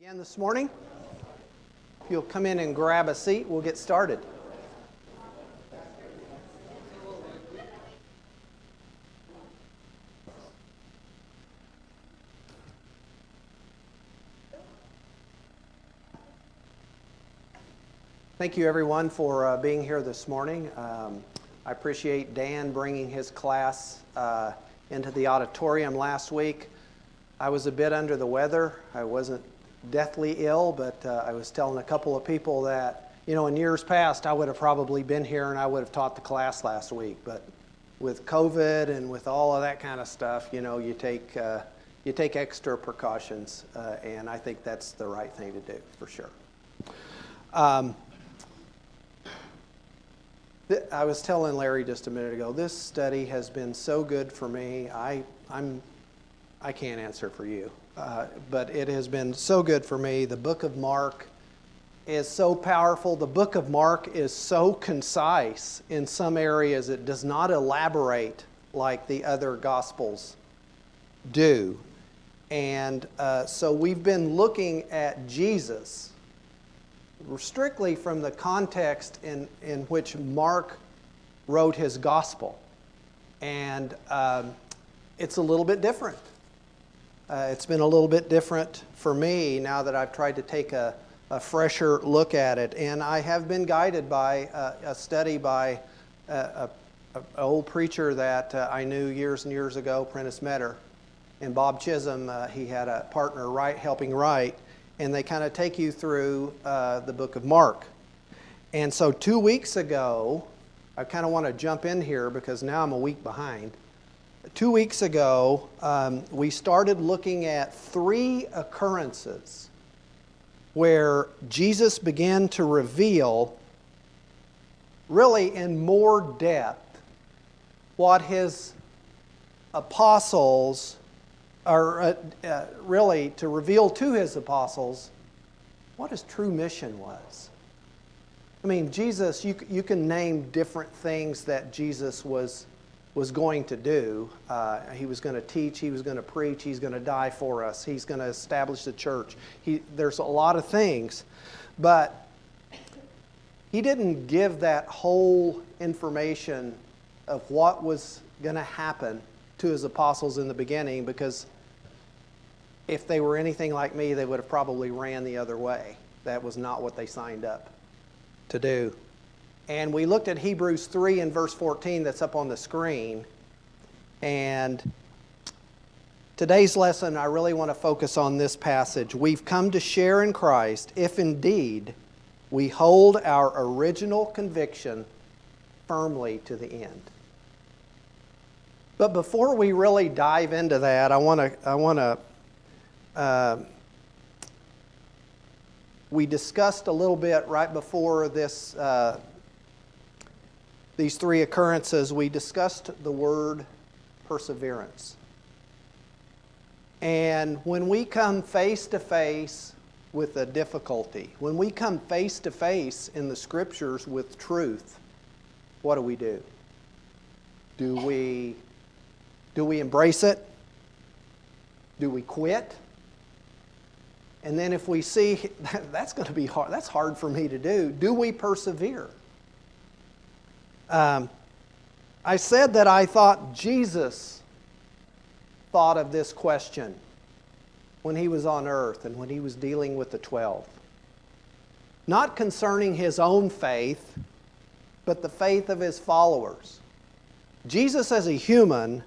Again this morning. If you'll come in and grab a seat, we'll get started. Thank you everyone for being here this morning. I appreciate Dan bringing his class into the auditorium last week. I was a bit under the weather. I wasn't deathly ill, but I was telling a couple of people that, in years past, I would have probably been here and I would have taught the class last week. But with COVID and with all of that kind of stuff, you take extra precautions, and I think that's the right thing to do, for sure. I was telling Larry just a minute ago, this study has been so good for me. I can't answer for you. But it has been so good for me. The book of Mark is so powerful. The book of Mark is so concise in some areas. It does not elaborate like the other Gospels do. And so we've been looking at Jesus strictly from the context in which Mark wrote his Gospel. And it's a little bit different. It's been a little bit different for me now that I've tried to take a fresher look at it. And I have been guided by a study by an old preacher that I knew years and years ago, Prentice Metter. And Bob Chisholm, he had a partner helping write. And they kind of take you through the book of Mark. And so 2 weeks ago, I kind of want to jump in here because now I'm a week behind. 2 weeks ago, we started looking at 3 occurrences where Jesus began to reveal, really in more depth, what his apostles, or really to reveal to his apostles what his true mission was. I mean, Jesus, you can name different things that Jesus was going to do. He was going to teach, he was going to preach, he's going to die for us, he's going to establish the church. There's a lot of things, but he didn't give that whole information of what was going to happen to his apostles in the beginning, because if they were anything like me, they would have probably ran the other way. That was not what they signed up to do. And we looked at Hebrews 3 and verse 14 that's up on the screen. And today's lesson, I really want to focus on this passage. We've come to share in Christ if indeed we hold our original conviction firmly to the end. But before we really dive into that, we discussed a little bit right before this. These 3 occurrences, we discussed the word perseverance. And when we come face to face with a difficulty, when we come face to face in the Scriptures with truth, what do? Do we embrace it? Do we quit? And then if we see that's going to be hard, that's hard for me to do we persevere? I said that I thought Jesus thought of this question when he was on earth and when he was dealing with the 12. Not concerning his own faith, but the faith of his followers. Jesus as a human,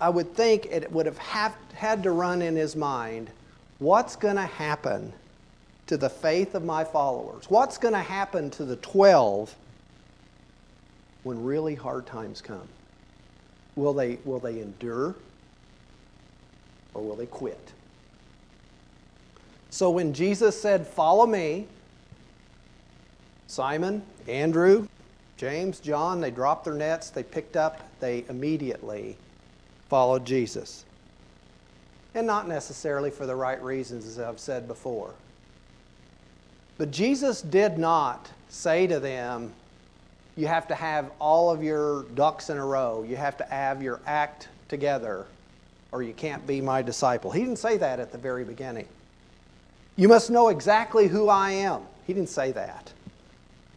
I would think it would have had to run in his mind, what's going to happen to the faith of my followers? What's going to happen to the 12 when really hard times come? Will they endure, or will they quit? So when Jesus said, "Follow me," Simon, Andrew, James, John, they dropped their nets, they picked up, they immediately followed Jesus. And not necessarily for the right reasons, as I've said before. But Jesus did not say to them, you have to have all of your ducks in a row. You have to have your act together, or you can't be my disciple. He didn't say that at the very beginning. You must know exactly who I am. He didn't say that.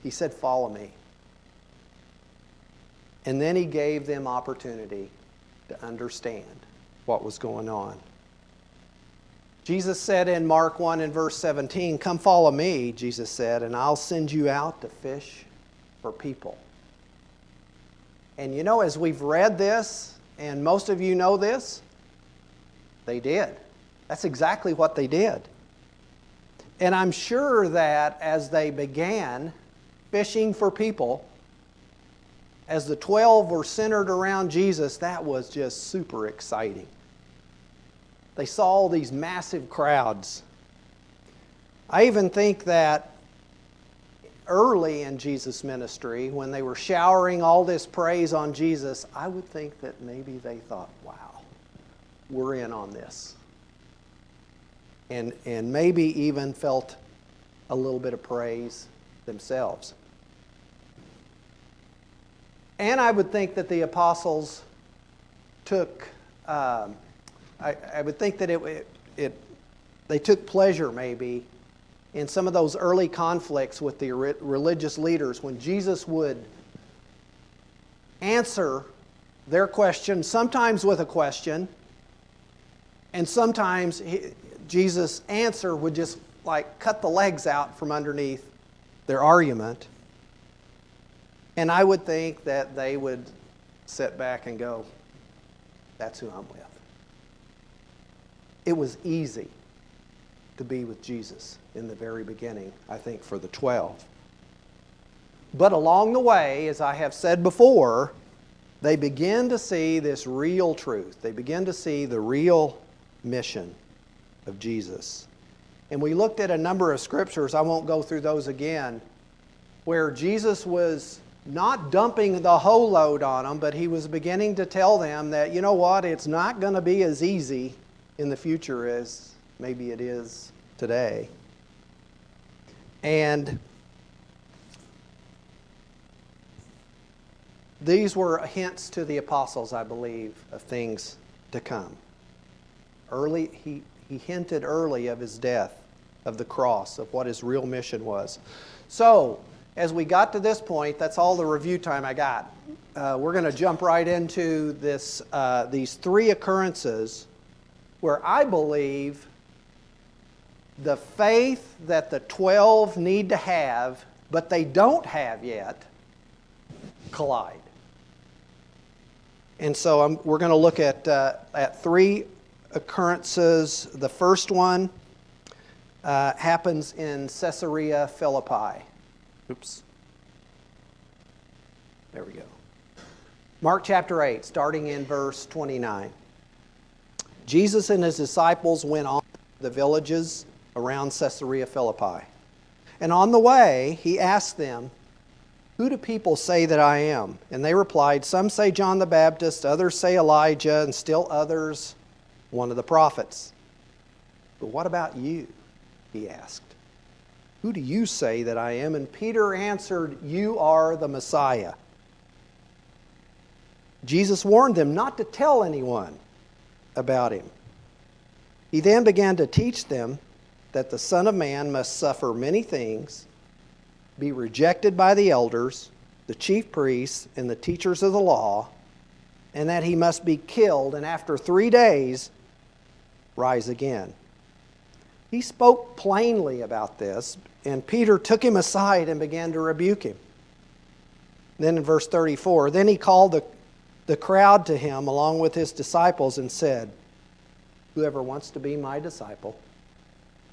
He said, follow me. And then he gave them opportunity to understand what was going on. Jesus said in Mark 1 and verse 17, come follow me, Jesus said, and I'll send you out to fish for people. And you know, as we've read this, and most of you know this, they did. That's exactly what they did. And I'm sure that as they began fishing for people, as the 12 were centered around Jesus, that was just super exciting. They saw all these massive crowds. I even think that early in Jesus' ministry, when they were showering all this praise on Jesus, I would think that maybe they thought, wow, we're in on this. And maybe even felt a little bit of praise themselves. And I would think that the apostles took, I would think that they took pleasure maybe in some of those early conflicts with the religious leaders when Jesus would answer their question, sometimes with a question, and sometimes Jesus' answer would just like cut the legs out from underneath their argument. And I would think that they would sit back and go, that's who I'm with. It was easy to be with Jesus in the very beginning, I think, for the 12. But along the way, as I have said before, they begin to see this real truth. They begin to see the real mission of Jesus. And we looked at a number of scriptures, I won't go through those again, where Jesus was not dumping the whole load on them, but he was beginning to tell them that, you know what, it's not going to be as easy in the future as maybe it is today. And these were hints to the apostles, I believe, of things to come. Early, he hinted early of his death, of the cross, of what his real mission was. So, as we got to this point, that's all the review time I got. We're going to jump right into these three occurrences where I believe the faith that the 12 need to have, but they don't have yet, collide. And so we're going to look at three occurrences. The first one happens in Caesarea Philippi. Oops. There we go. Mark chapter 8, starting in verse 29. Jesus and his disciples went on to the villages around Caesarea Philippi. And on the way, he asked them, who do people say that I am? And they replied, some say John the Baptist, others say Elijah, and still others, one of the prophets. But what about you? He asked. Who do you say that I am? And Peter answered, you are the Messiah. Jesus warned them not to tell anyone about him. He then began to teach them that the Son of Man must suffer many things, be rejected by the elders, the chief priests, and the teachers of the law, and that he must be killed, and after 3 days rise again. He spoke plainly about this, and Peter took him aside and began to rebuke him. Then in verse 34, then he called the crowd to him along with his disciples and said, whoever wants to be my disciple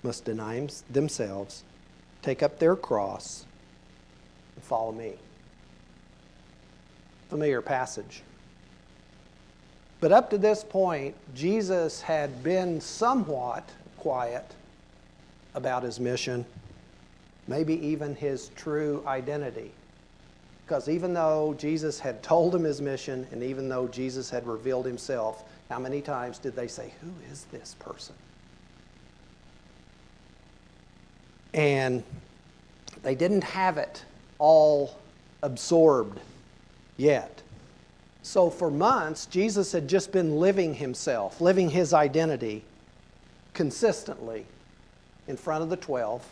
must deny themselves, take up their cross, and follow me. Familiar passage. But up to this point, Jesus had been somewhat quiet about his mission, maybe even his true identity. Because even though Jesus had told him his mission, and even though Jesus had revealed himself, how many times did they say, who is this person? And they didn't have it all absorbed yet. So for months, Jesus had just been living himself, living his identity consistently. in front of the 12.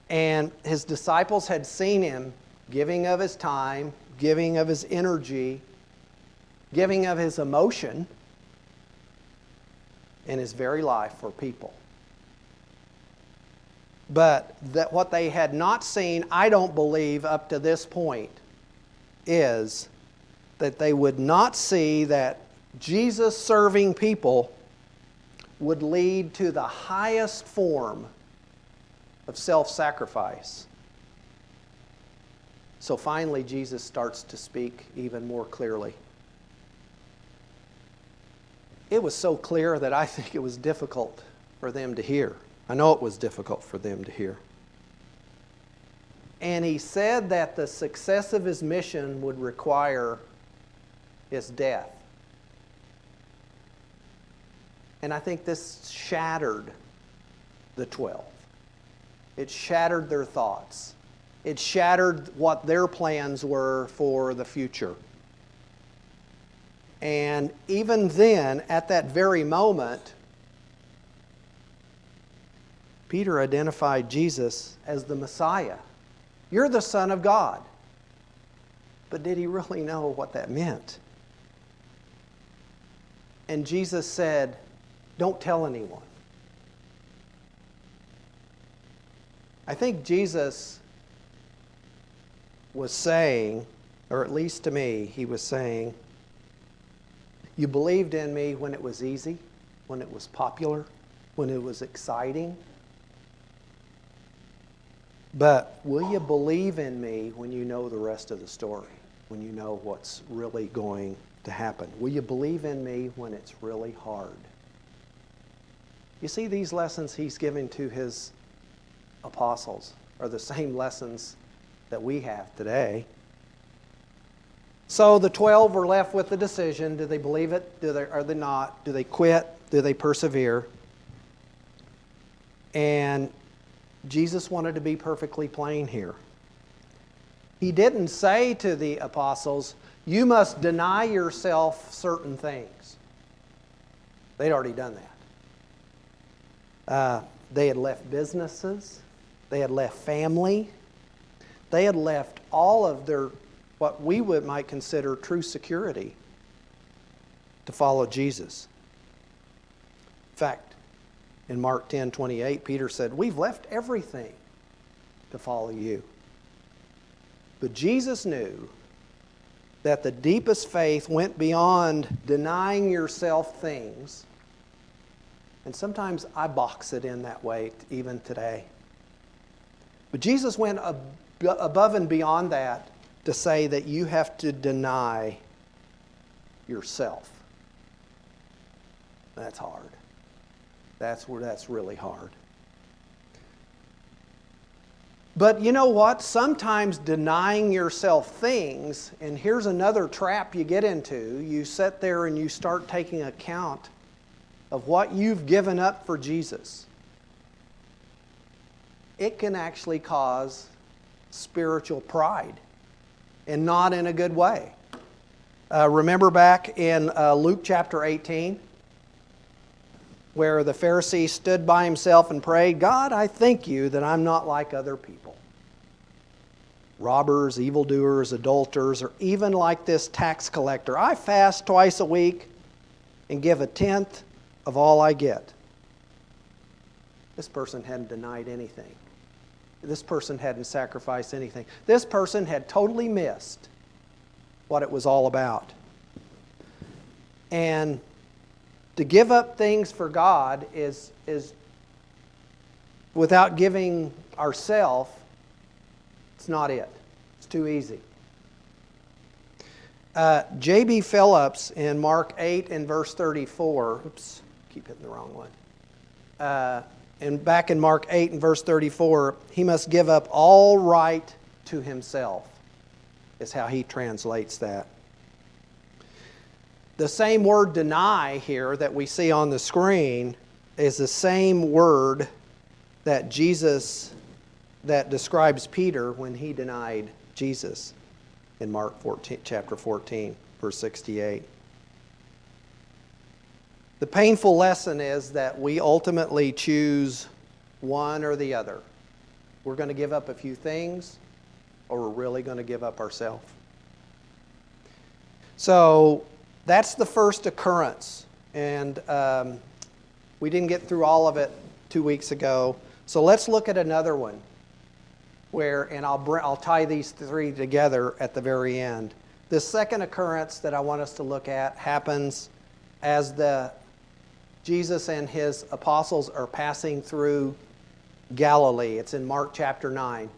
And his disciples had seen him giving of his time, giving of his energy, giving of his emotion, and his very life for people. But that what they had not seen, I don't believe, up to this point, is that they would not see that Jesus serving people would lead to the highest form of self-sacrifice. So finally, Jesus starts to speak even more clearly. It was so clear that I think it was difficult for them to hear. I know it was difficult for them to hear. And he said that the success of his mission would require his death. And I think this shattered the 12. It shattered their thoughts. It shattered what their plans were for the future. And even then, at that very moment, Peter identified Jesus as the Messiah. You're the Son of God. But did he really know what that meant? And Jesus said, don't tell anyone. I think Jesus was saying, or at least to me, he was saying, you believed in me when it was easy, when it was popular, when it was exciting. But will you believe in me when you know the rest of the story, when you know what's really going to happen? Will you believe in me when it's really hard? You see, these lessons he's giving to his apostles are the same lessons that we have today. So the 12 were left with the decision. Do they believe it? Are they not? Do they quit? Do they persevere? And Jesus wanted to be perfectly plain here. He didn't say to the apostles, you must deny yourself certain things. They'd already done that. They had left businesses. They had left family. They had left all of their, what we might consider true security, to follow Jesus. In fact, in Mark 10:28, Peter said, we've left everything to follow you. But Jesus knew that the deepest faith went beyond denying yourself things. And sometimes I box it in that way even today. But Jesus went above and beyond that to say that you have to deny yourself. That's hard. That's really hard. But you know what? Sometimes denying yourself things, and here's another trap you get into, you sit there and you start taking account of what you've given up for Jesus. It can actually cause spiritual pride, and not in a good way. Remember back in Luke chapter 18, where the Pharisee stood by himself and prayed, God, I thank you that I'm not like other people. Robbers, evildoers, adulterers, or even like this tax collector. I fast twice a week and give a tenth of all I get. This person hadn't denied anything. This person hadn't sacrificed anything. This person had totally missed what it was all about. And to give up things for God is without giving ourselves, it's not it. It's too easy. J.B. Phillips in Mark 8 and verse 34, oops, keep hitting the wrong one. And back in Mark 8 and verse 34, he must give up all right to himself, is how he translates that. The same word deny here that we see on the screen is the same word that that describes Peter when he denied Jesus in Mark 14, chapter 14, verse 68. The painful lesson is that we ultimately choose one or the other. We're going to give up a few things, or we're really going to give up ourselves. So that's the first occurrence. And we didn't get through all of it 2 weeks ago. So let's look at another one. And I'll tie these three together at the very end. The second occurrence that I want us to look at happens as Jesus and his apostles are passing through Galilee. It's in Mark chapter 9.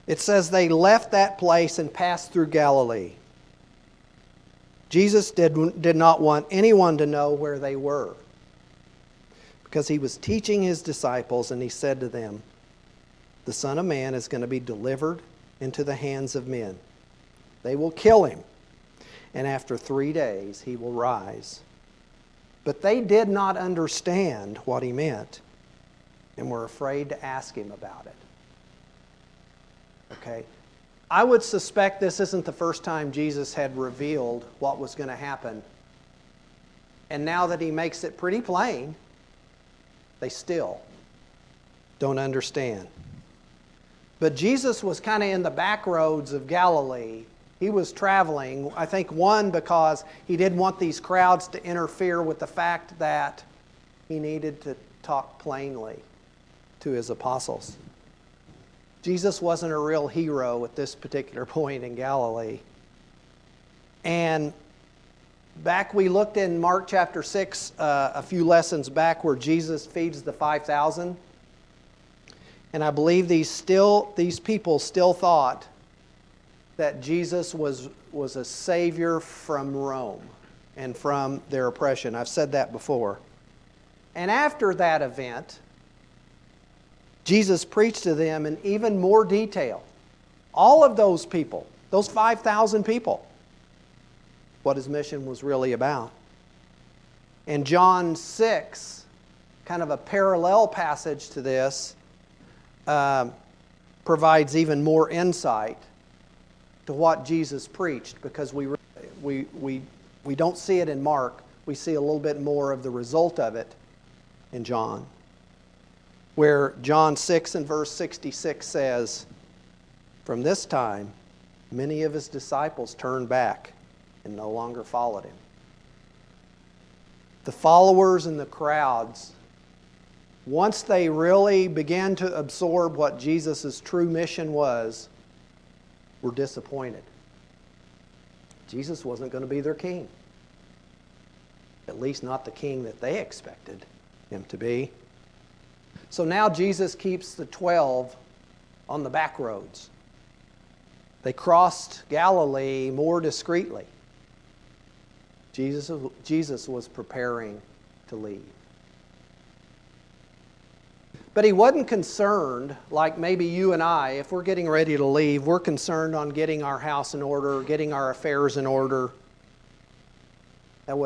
It says they left that place and passed through Galilee. Jesus did not want anyone to know where they were, because he was teaching his disciples, and he said to them, "The Son of Man is going to be delivered into the hands of men. They will kill him, and after 3 days he will rise." But they did not understand what he meant and were afraid to ask him about it. Okay? I would suspect this isn't the first time Jesus had revealed what was going to happen. And now that he makes it pretty plain, they still don't understand. But Jesus was kind of in the back roads of Galilee. He was traveling, I think, one, because he didn't want these crowds to interfere with the fact that he needed to talk plainly to his apostles. Jesus wasn't a real hero at this particular point in Galilee. And we looked in Mark chapter 6 a few lessons back where Jesus feeds the 5,000. And I believe these people still thought that Jesus was a savior from Rome and from their oppression. I've said that before. And after that event, Jesus preached to them in even more detail. All of those people, those 5,000 people, what his mission was really about. And John 6, kind of a parallel passage to this, provides even more insight to what Jesus preached, because we don't see it in Mark. We see a little bit more of the result of it in John, where John 6 and verse 66 says, "From this time, many of his disciples turned back and no longer followed him." The followers and the crowds, once they really began to absorb what Jesus' true mission was, were disappointed. Jesus wasn't going to be their king. At least not the king that they expected him to be. So now Jesus keeps the 12 on the back roads. They crossed Galilee more discreetly. Jesus was preparing to leave. But he wasn't concerned, like maybe you and I, if we're getting ready to leave, we're concerned on getting our house in order, getting our affairs in order. That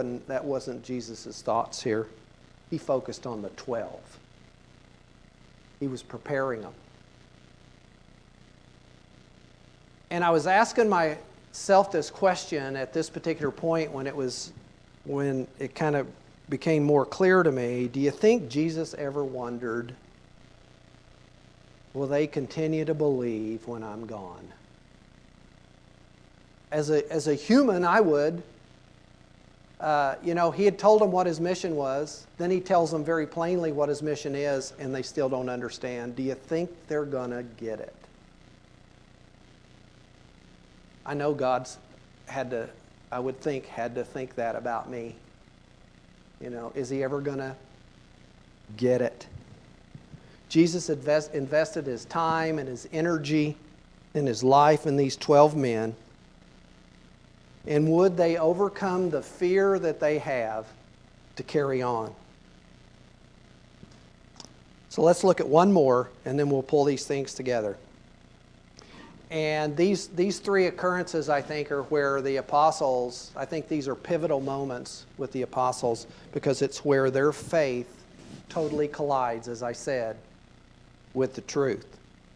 wasn't Jesus' thoughts here. He focused on the 12. He was preparing them. And I was asking myself this question at this particular point when it kind of became more clear to me. Do you think Jesus ever wondered, will they continue to believe when I'm gone? As a human, I would. He had told them what his mission was. Then he tells them very plainly what his mission is, and they still don't understand. Do you think they're going to get it? I know God's had to think that about me. Is he ever going to get it? Jesus invested his time and his energy and his life in these 12 men. And would they overcome the fear that they have to carry on? So let's look at one more, and then we'll pull these things together. And these three occurrences, I think, are where the apostles, I think these are pivotal moments with the apostles, because it's where their faith totally collides, as I said, with the truth.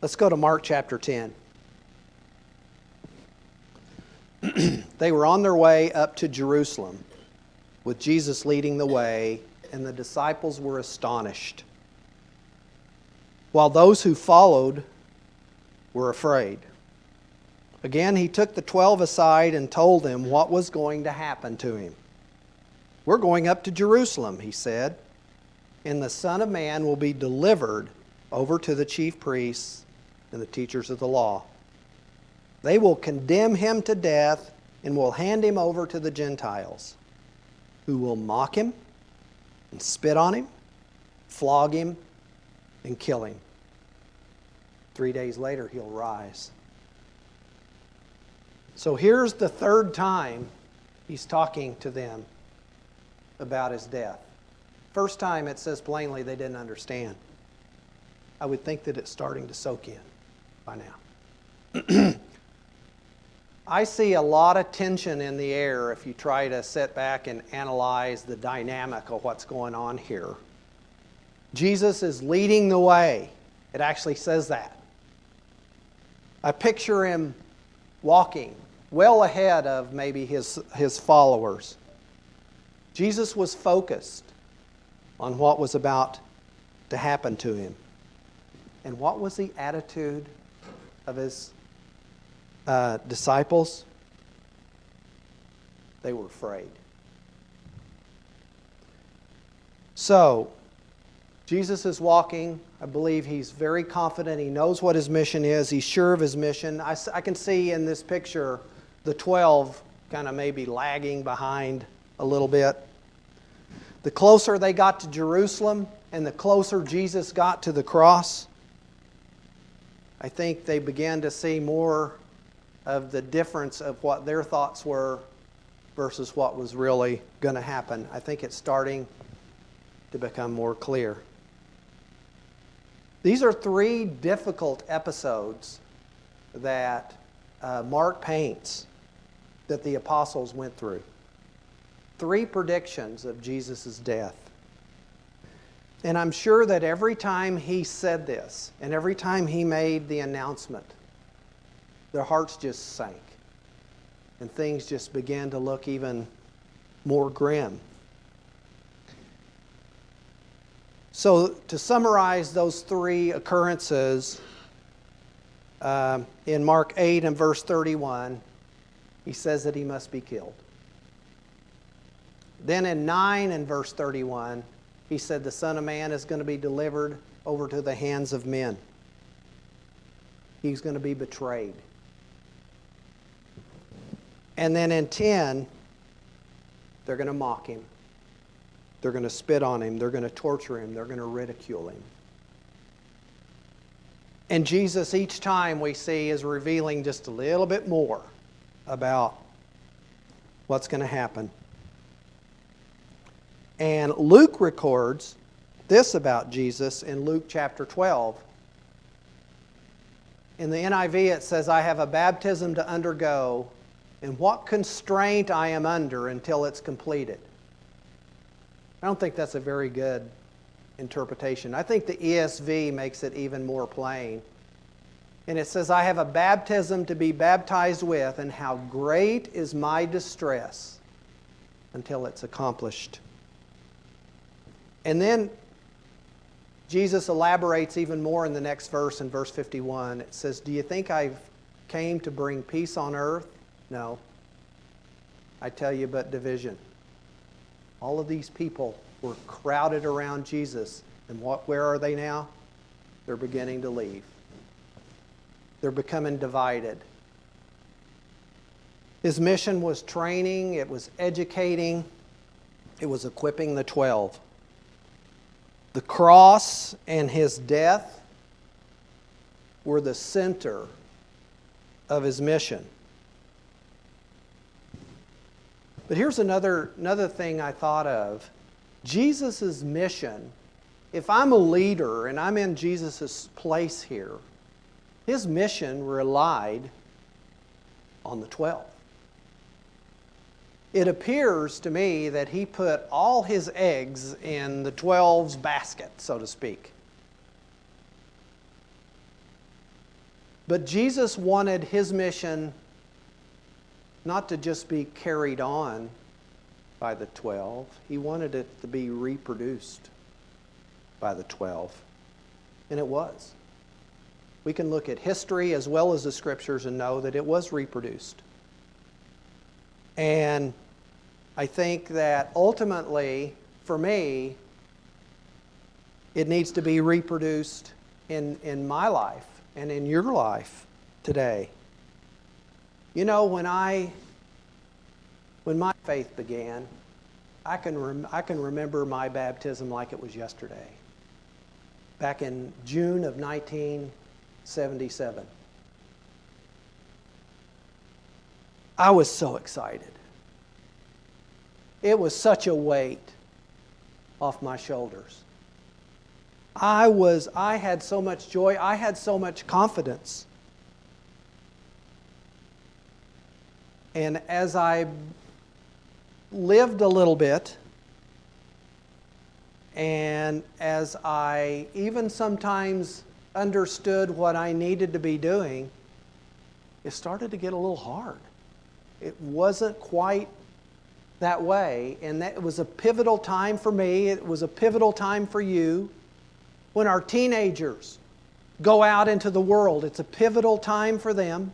Let's go to Mark chapter 10. They were on their way up to Jerusalem, with Jesus leading the way, and the disciples were astonished, while those who followed were afraid. Again, he took the 12 aside and told them what was going to happen to him. "We're going up to Jerusalem," he said, "and the Son of Man will be delivered over to the chief priests and the teachers of the law. They will condemn him to death and will hand him over to the Gentiles, who will mock him and spit on him, flog him, and kill him. 3 days later, he'll rise." So here's the third time he's talking to them about his death. First time, it says plainly they didn't understand. I would think that it's starting to soak in by now. I see a lot of tension in the air if you try to sit back and analyze the dynamic of what's going on here. Jesus is leading the way. It actually says that. I picture him walking well ahead of maybe his followers. Jesus was focused on what was about to happen to him. And what was the attitude of his disciples? They were afraid. So, Jesus is walking. I believe he's very confident. He knows what his mission is. He's sure of his mission. I can see in this picture the 12 kind of maybe lagging behind a little bit. The closer they got to Jerusalem and the closer Jesus got to the cross, I think they began to see more of the difference of what their thoughts were versus what was really going to happen. I think it's starting to become more clear. These are 3 difficult episodes that Mark paints that the apostles went through. 3 predictions of Jesus' death. And I'm sure that every time he said this, and every time he made the announcement, their hearts just sank. And things just began to look even more grim. So to summarize those 3 occurrences, in Mark 8 and verse 31, he says that he must be killed. Then in 9 and verse 31, he said the Son of Man is going to be delivered over to the hands of men. He's going to be betrayed. And then in 10, they're going to mock him. They're going to spit on him. They're going to torture him. They're going to ridicule him. And Jesus, each time we see, is revealing just a little bit more about what's going to happen. And Luke records this about Jesus in Luke chapter 12. In the NIV it says, "I have a baptism to undergo, and what constraint I am under until it's completed." I don't think that's a very good interpretation. I think the ESV makes it even more plain. And it says, "I have a baptism to be baptized with, and how great is my distress until it's accomplished." And then Jesus elaborates even more in the next verse, in verse 51. It says, "Do you think I came to bring peace on earth? No. I tell you, but division." All of these people were crowded around Jesus. And where are they now? They're beginning to leave. They're becoming divided. His mission was training, it was educating, it was equipping the 12. The cross and his death were the center of his mission. But here's another thing I thought of. Jesus' mission, if I'm a leader and I'm in Jesus' place here, his mission relied on the 12. It appears to me that he put all his eggs in the 12's basket, so to speak. But Jesus wanted his mission not to just be carried on by the 12. He wanted it to be reproduced by the 12. And it was. We can look at history as well as the Scriptures and know that it was reproduced. And I think that ultimately, for me, it needs to be reproduced in my life and in your life today. You know, when my faith began, I can remember my baptism like it was yesterday. Back in June of 1977. I was so excited. It was such a weight off my shoulders. I had so much joy. I had so much confidence. And as I lived a little bit, and as I even sometimes understood what I needed to be doing, it started to get a little hard. It wasn't quite that way, and that was a pivotal time for me. It was a pivotal time for you. When our teenagers go out into the world, it's a pivotal time for them.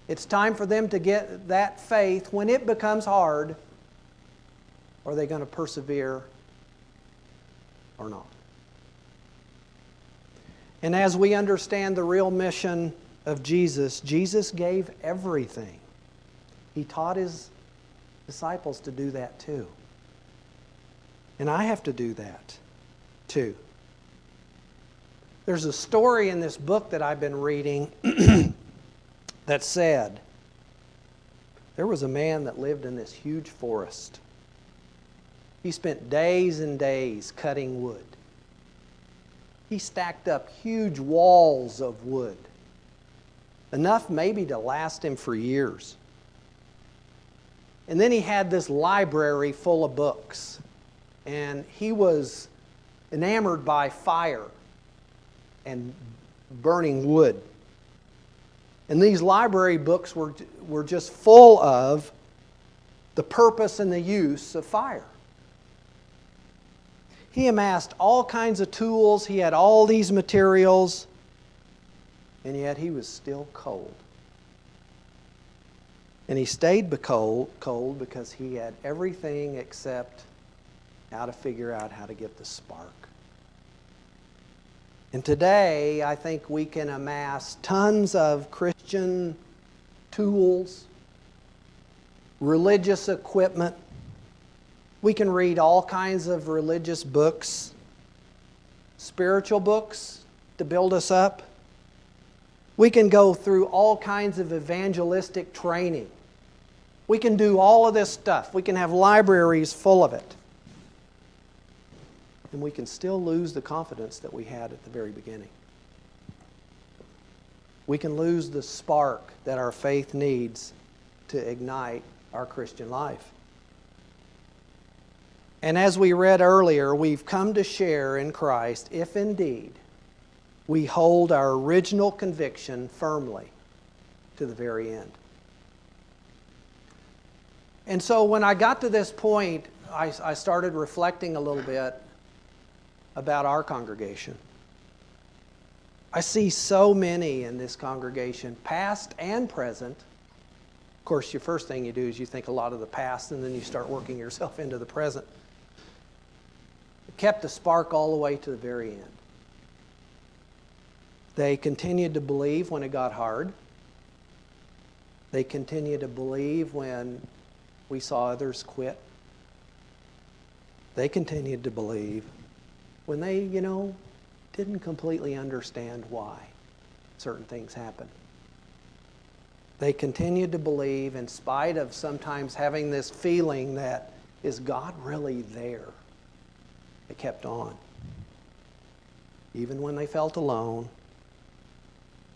It's time for them to get that faith. When it becomes hard, are they going to persevere or not? And as we understand the real mission of Jesus, Jesus gave everything. He taught His disciples to do that too. And I have to do that too. There's a story in this book that I've been reading that said there was a man that lived in this huge forest. He spent days and days cutting wood. He stacked up huge walls of wood, enough maybe to last him for years. And then he had this library full of books, and he was enamored by fire and burning wood. And these library books were just full of the purpose and the use of fire. He amassed all kinds of tools. He had all these materials, and yet he was still cold. And he stayed cold because he had everything except how to figure out how to get the spark. And today, I think we can amass tons of Christian tools, religious equipment. We can read all kinds of religious books, spiritual books to build us up. We can go through all kinds of evangelistic training. We can do all of this stuff. We can have libraries full of it. And we can still lose the confidence that we had at the very beginning. We can lose the spark that our faith needs to ignite our Christian life. And as we read earlier, we've come to share in Christ if indeed we hold our original conviction firmly to the very end. And so when I got to this point, I started reflecting a little bit about our congregation. I see so many in this congregation, past and present. Of course, your first thing you do is you think a lot of the past, and then you start working yourself into the present. It kept the spark all the way to the very end. They continued to believe when it got hard. They continued to believe when we saw others quit. They continued to believe when they, didn't completely understand why certain things happened. They continued to believe in spite of sometimes having this feeling that, is God really there? They kept on. Even when they felt alone,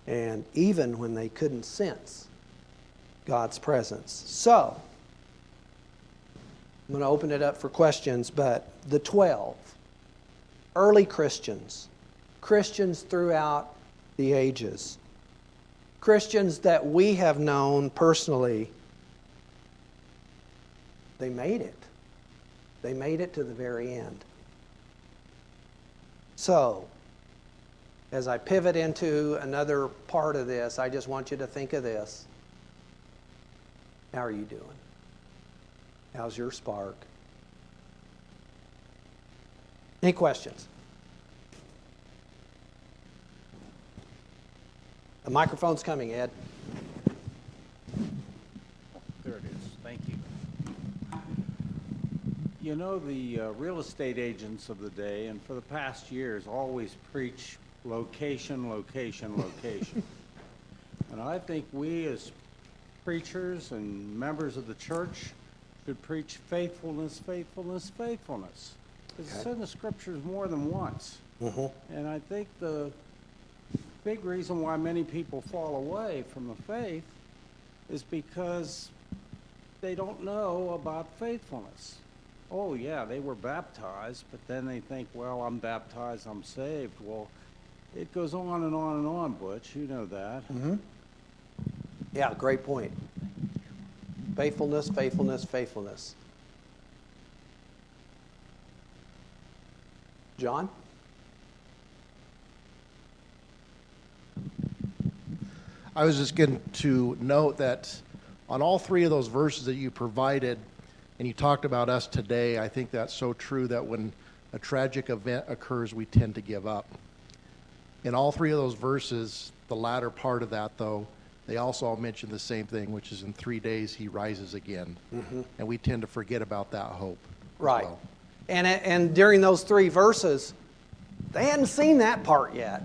and even when they couldn't sense God's presence. So, I'm going to open it up for questions, but the 12, early Christians throughout the ages, Christians that we have known personally, They made it. They made it to the very end. So, as I pivot into another part of this, I just want you to think of this. How are you doing? How's your spark? Any questions? The microphone's coming, Ed. There it is. Thank you. You know, the real estate agents of the day, and for the past years, always preach location, location, location. And I think we as preachers and members of the church should preach faithfulness, faithfulness, faithfulness. It's in the scriptures more than once. And I think the big reason why many people fall away from the faith is because they don't know about faithfulness. Oh yeah, they were baptized, but then they think, well, I'm baptized, I'm saved. Well, it goes on and on and on, Butch. You know that. Yeah, great point. Faithfulness, faithfulness, faithfulness. John? I was just going to note that on all three of those verses that you provided, and you talked about us today, I think that's so true that when a tragic event occurs, we tend to give up. In all three of those verses, the latter part of that, though, they also all mention the same thing, which is in 3 days he rises again. And we tend to forget about that hope. Right. Well. And during those three verses, they hadn't seen that part yet.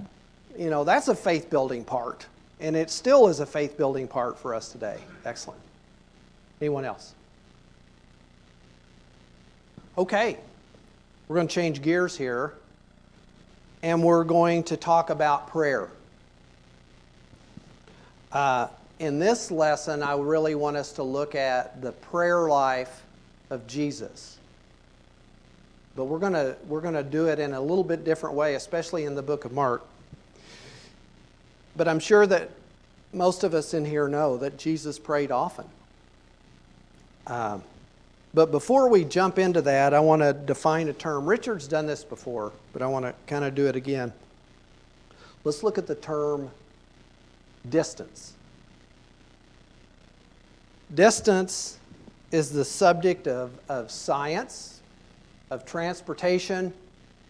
You know, that's a faith-building part. And it still is a faith-building part for us today. Excellent. Anyone else? Okay. We're going to change gears here. And we're going to talk about prayer. In this lesson, I really want us to look at the prayer life of Jesus. But we're going to do it in a little bit different way, especially in the book of Mark. But I'm sure that most of us in here know that Jesus prayed often. But before we jump into that, I want to define a term. Richard's done this before, but I want to kind of do it again. Let's look at the term distance. Distance is the subject of science, of transportation,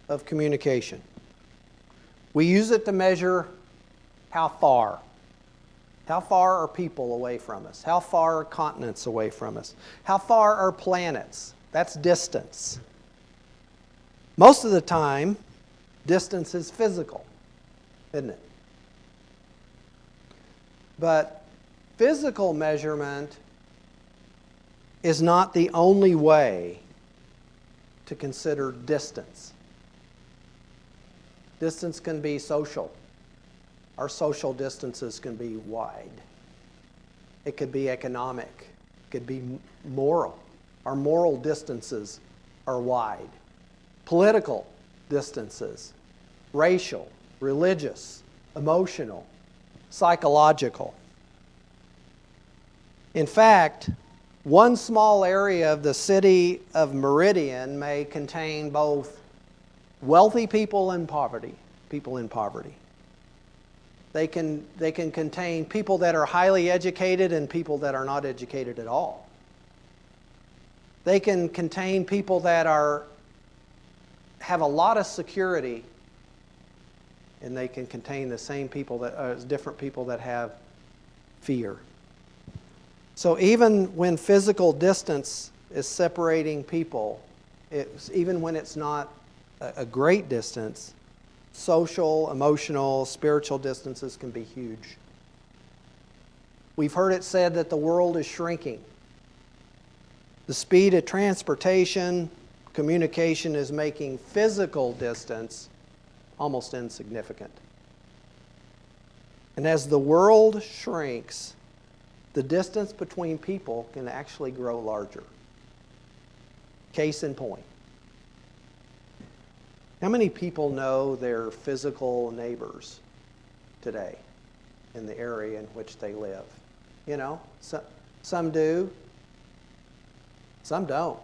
of communication. We use it to measure how far. How far are people away from us? How far are continents away from us? How far are planets? That's distance. Most of the time, distance is physical, isn't it? But physical measurement is not the only way to consider distance. Distance can be social. Our social distances can be wide. It could be economic. It could be moral. Our moral distances are wide. Political distances, racial, religious, emotional, psychological. In fact, one small area of the city of Meridian may contain both wealthy people and people in poverty. They can contain people that are highly educated and people that are not educated at all. They can contain people that have a lot of security, and they can contain the same people different people that have fear. So even when physical distance is separating people, even when it's not a great distance, social, emotional, spiritual distances can be huge. We've heard it said that the world is shrinking. The speed of transportation, communication is making physical distance almost insignificant. And as the world shrinks, the distance between people can actually grow larger. Case in point. How many people know their physical neighbors today in the area in which they live? You know, some do. Some don't.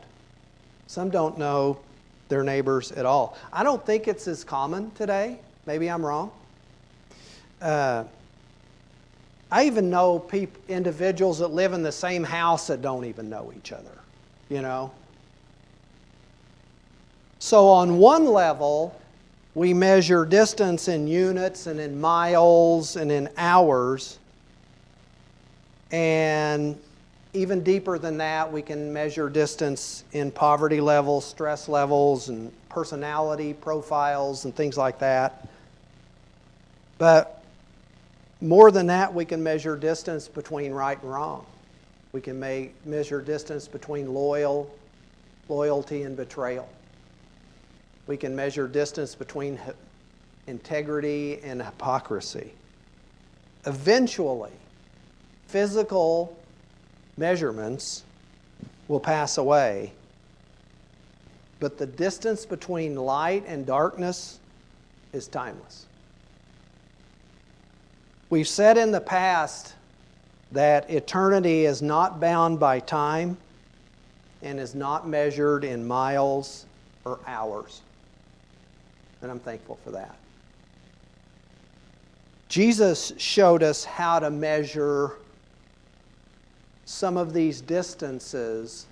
Some don't know their neighbors at all. I don't think it's as common today. Maybe I'm wrong. I even know individuals that live in the same house that don't even know each other, you know. So on one level, we measure distance in units and in miles and in hours. And even deeper than that, we can measure distance in poverty levels, stress levels, and personality profiles and things like that. But more than that, we can measure distance between right and wrong. We can measure distance between loyalty and betrayal. We can measure distance between integrity and hypocrisy. Eventually, physical measurements will pass away, but the distance between light and darkness is timeless. We've said in the past that eternity is not bound by time and is not measured in miles or hours. And I'm thankful for that. Jesus showed us how to measure some of these distances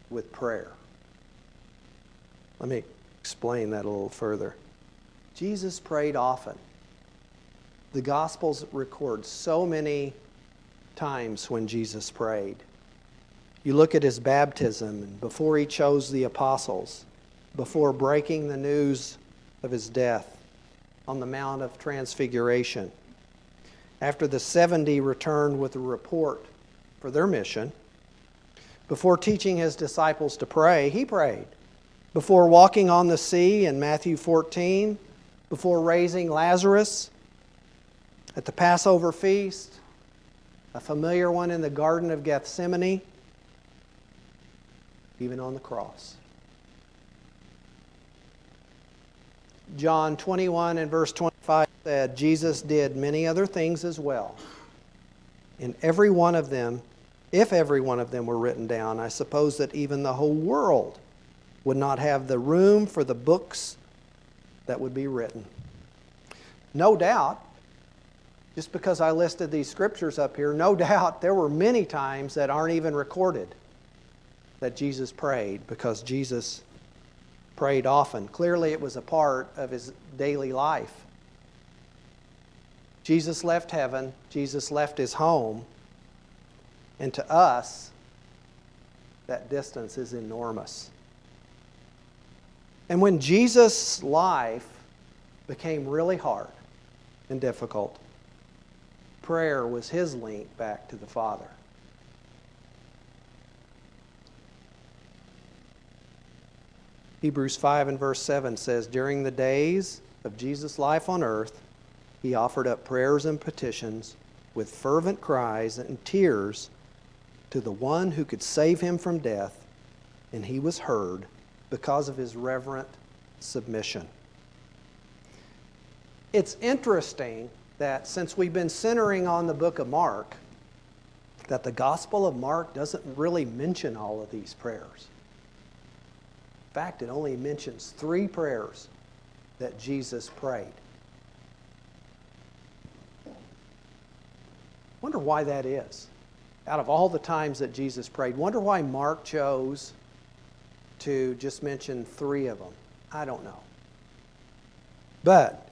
with prayer. Let me explain that a little further. Jesus prayed often. The Gospels record so many times when Jesus prayed. You look at his baptism, and before he chose the apostles, before breaking the news of his death on the Mount of Transfiguration, after the 70 returned with a report for their mission, before teaching his disciples to pray, he prayed. Before walking on the sea in Matthew 14, before raising Lazarus, at the Passover feast, a familiar one in the Garden of Gethsemane, even on the cross. John 21 and verse 25 said, Jesus did many other things as well. And every one of them, if every one of them were written down, I suppose that even the whole world would not have the room for the books that would be written. No doubt, just because I listed these scriptures up here, no doubt there were many times that aren't even recorded that Jesus prayed, because Jesus prayed often. Clearly it was a part of his daily life. Jesus left heaven, Jesus left his home, and to us, that distance is enormous. And when Jesus' life became really hard and difficult, prayer was his link back to the Father. Hebrews 5 and verse 7 says, during the days of Jesus' life on earth, he offered up prayers and petitions with fervent cries and tears to the one who could save him from death, and he was heard because of his reverent submission. It's interesting that since we've been centering on the book of Mark, that the Gospel of Mark doesn't really mention all of these prayers. In fact, it only mentions 3 prayers that Jesus prayed. Wonder why that is. Out of all the times that Jesus prayed, wonder why Mark chose to just mention 3 of them. I don't know. But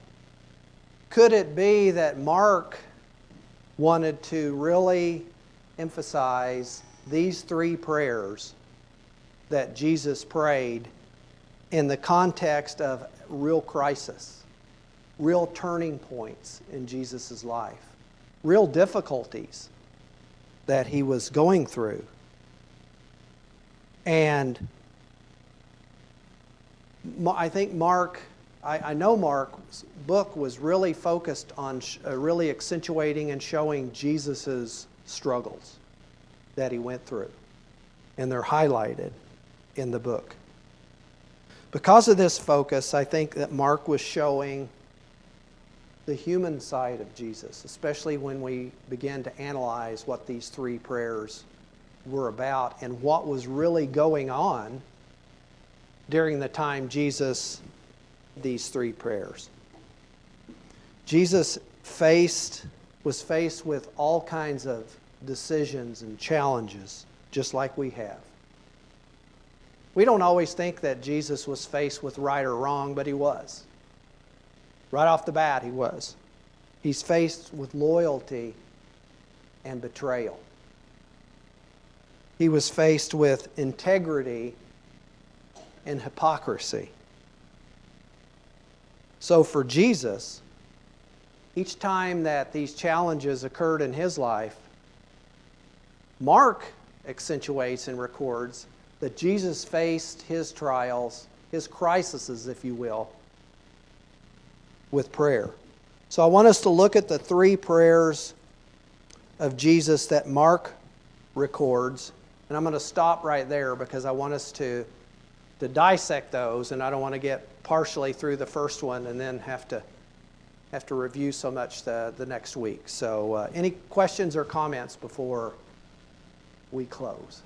could it be that Mark wanted to really emphasize these 3 prayers that Jesus prayed in the context of real crisis, real turning points in Jesus' life, real difficulties that he was going through? And I think I know Mark's book was really focused on really accentuating and showing Jesus' struggles that he went through. And they're highlighted in the book. Because of this focus, I think that Mark was showing the human side of Jesus, especially when we begin to analyze what these 3 prayers were about and what was really going on during the time Jesus these three prayers. Jesus was faced with all kinds of decisions and challenges, just like we have. We don't always think that Jesus was faced with right or wrong, but he was. Right off the bat, he was. He's faced with loyalty and betrayal. He was faced with integrity and hypocrisy. So for Jesus, each time that these challenges occurred in his life, Mark accentuates and records that Jesus faced his trials, his crises, if you will, with prayer. So I want us to look at the three prayers of Jesus that Mark records. And I'm going to stop right there because I want us to dissect those, and I don't want to get partially through the first one and then have to review so much the next week. So any questions or comments before we close?